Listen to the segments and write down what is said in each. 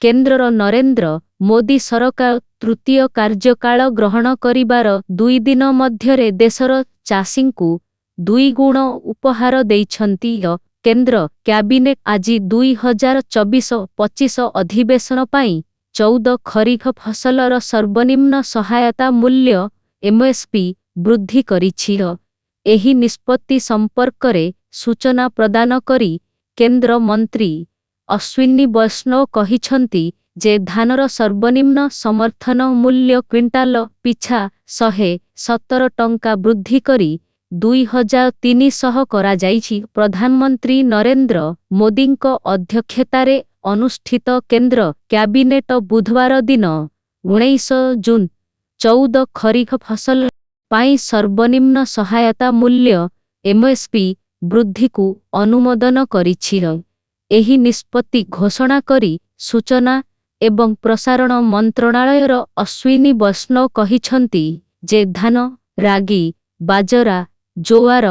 केन्द्रर नरेंद्र मोदी सरकार तृतीय कार्यकाल ग्रहण करिबार 2 दिन मध्यरे देशर चाषींकु 2 गुण उपहार देइछंती। केन्द्र कैबिनेट आज 2024-25 अधिवेशन पाई 14 खरीफ फसलर सर्वनिम्न सहायता मूल्य एमएसपी वृद्धि करिछि। एही निष्पत्ति संपर्करे सूचना प्रदान करी केन्द्र मंत्री अश्विनी वैष्णव कहिछंती जे धानर सर्वनिम्न समर्थन मूल्य क्विंटाल पिछा 117 टंका वृद्धि करी 2300 करा जाइछि। प्रधानमंत्री नरेंद्र मोदींक अध्यक्षतारे अनुष्ठित केन्द्र कैबिनेट बुधवार दिन 19 जून 14 खरीफ फसल पाई सर्वनिम्न सहायता मूल्य एमएसपी वृद्धि को अनुमोदन करिछि। एही निष्पत्ति घोषणा करी सूचना एवं प्रसारण मंत्रणालयर अश्विनी वैष्णव कहिछंती जे धान, रागी, बाजरा, जोआर,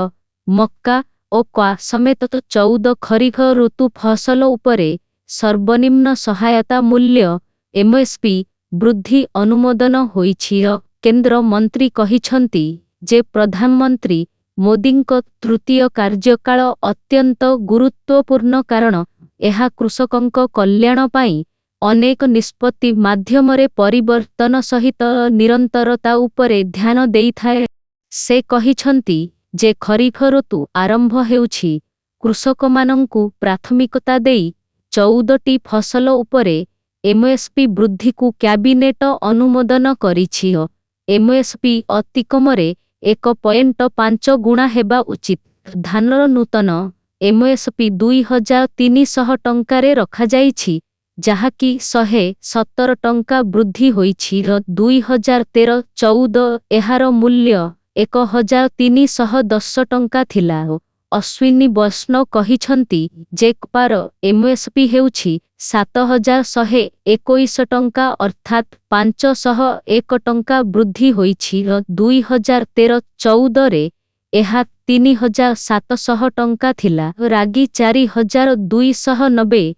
मक्का और क्वा समेत 14 खरीफ ऋतु फसल उपरे सर्वनिम्न सहायता मूल्य एमएसपी वृद्धि अनुमोदन होइछि। केन्द्र मंत्री कहिछंती जे प्रधानमंत्री मोदींक तृतीय कार्यकाल अत्यंत गुरुत्वपूर्ण कारण एहा कृषकंक कल्याण पाई अनेक निष्पत्ति माध्यमरे परिवर्तन सहित निरंतरता उपरे ध्यान देइथाए। से कहिछंती जे खरीफ ऋतु आरंभ हेउछि कृषकमानंकु प्राथमिकता देई 14टी फसल उपरे एमएसपी वृद्धि को कैबिनेट अनुमोदन करिछि। एमएसपी अति कमरे 1.5 गुणा हेबा उचित। धानर नूतन एमएसपी 2300 टंकारे रखा जाइछि जहाकी 117 टंका वृद्धि होइछि। 2013-14 एहार मूल्य 1310 टंका थिला। अश्विनी वैष्णव कहिछंती जे कपार एमएसपी हेउछि 7121 टंका अर्थात 501 टंका वृद्धि होइछि। 2013-14 रे एहा 3700 टंका थिला। रागी 4290,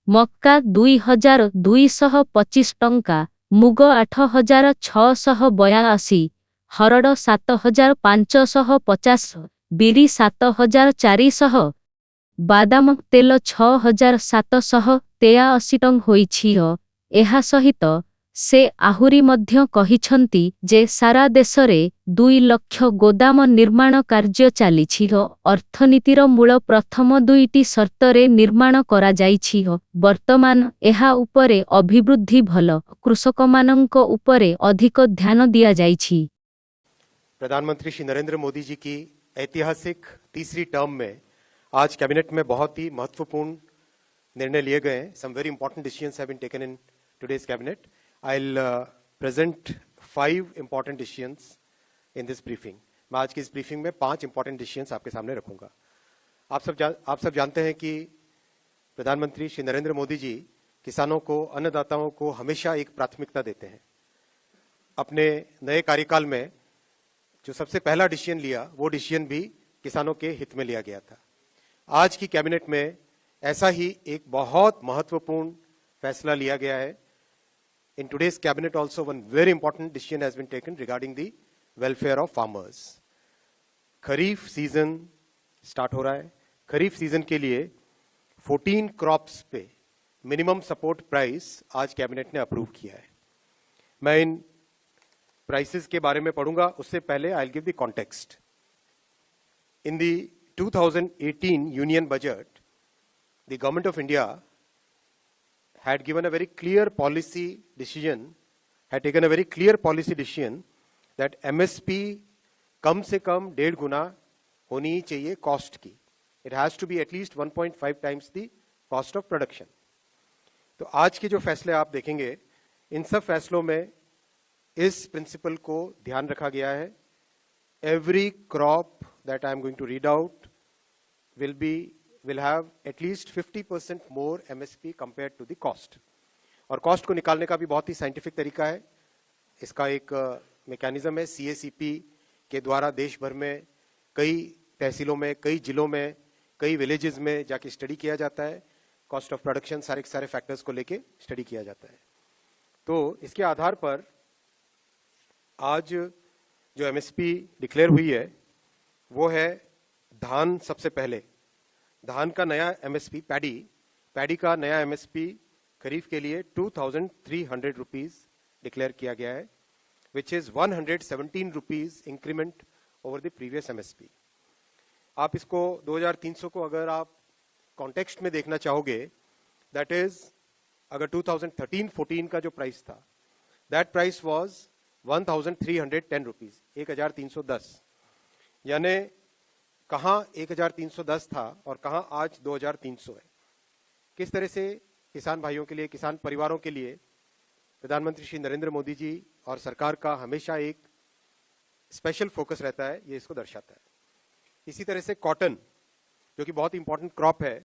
मक्का 2225 टंका, मुग 8682, हरड़ 7550, बिरी 7400, बादाम तेल 6783 टंग होइछि। एहा सहित से आहुरी मध्य कहिछंती जे सारा देशरे 2 लाख गोदाम निर्माण कार्य चालिछि। अर्थनीतिर मूल प्रथम 2टी शर्तरे निर्माण करा जाइछि। वर्तमान एहा उपरे अभिवृद्धि भल कृषकमानंक उपरे अधिक ध्यान दिया जाइछि। प्रधानमंत्री श्री नरेंद्र मोदी जी की ऐतिहासिक तीसरी टर्म में आज कैबिनेट में बहुत ही महत्वपूर्ण निर्णय लिए गए। Some very important decisions have been taken in today's cabinet. I'll present 5 important decisions in this briefing. मैं आज की इस ब्रीफिंग में 5 important decisions आपके सामने रखूंगा। आप सब जानते हैं कि प्रधानमंत्री श्री नरेंद्र मोदी जी किसानों को, अन्नदाताओं को हमेशा एक प्राथमिकता देते हैं। अपने नए कार्यकाल में जो सबसे पहला डिसीजन लिया वो डिसीजन भी किसानों के हित में लिया गया था। आज की कैबिनेट में ऐसा ही एक बहुत महत्वपूर्ण फैसला लिया गया है। In today's cabinet also one very important decision has been taken regarding the welfare of farmers. Kharif season start हो रहा है। खरीफ सीजन के लिए 14 क्रॉप्स पे मिनिमम सपोर्ट प्राइस आज कैबिनेट ने अप्रूव किया है। मैं इन प्राइसेस के बारे में पढ़ूंगा, उससे पहले I will give the context. In the 2018 union budget the government of India had given a very clear policy decision, had taken a very clear policy decision that MSP कम से कम 1.5 गुना होनी चाहिए कॉस्ट की। It has to be at least 1.5 times the cost of production. तो आज के जो फैसले आप देखेंगे, इन सब फैसलों में इस प्रिंसिपल को ध्यान रखा गया है। Every crop that I am going to read out will have at least 50% more MSP compared to the cost. और कॉस्ट को निकालने का भी बहुत ही साइंटिफिक तरीका है। इसका एक मैकेनिज्म है। CACP के द्वारा देश भर में कई तहसीलों में, कई जिलों में, कई विलेजेस में जाके स्टडी किया जाता है। कॉस्ट ऑफ प्रोडक्शन, सारे फैक्टर्स को लेके स्टडी किया जाता है। तो इसके आधार पर आज जो एमएसपी डिक्लेयर हुई है वो है धान। सबसे पहले धान का नया एमएसपी, पैडी का नया एमएसपी खरीफ के लिए 2300 रुपीज डिक्लेयर किया गया है, which is 117 rupees increment over the previous MSP. आप इसको 2300 को अगर आप कॉन्टेक्स्ट में देखना चाहोगे, दैट इज अगर 2013-14 का जो प्राइस था, दैट प्राइस वाज 1310 रुपीज, 1310। यानी कहां 1310 था और कहां आज 2300 है। किस तरह से किसान भाइयों के लिए, किसान परिवारों के लिए प्रधानमंत्री श्री नरेंद्र मोदी जी और सरकार का हमेशा एक स्पेशल फोकस रहता है, ये इसको दर्शाता है। इसी तरह से कॉटन, जो कि बहुत इंपॉर्टेंट क्रॉप है,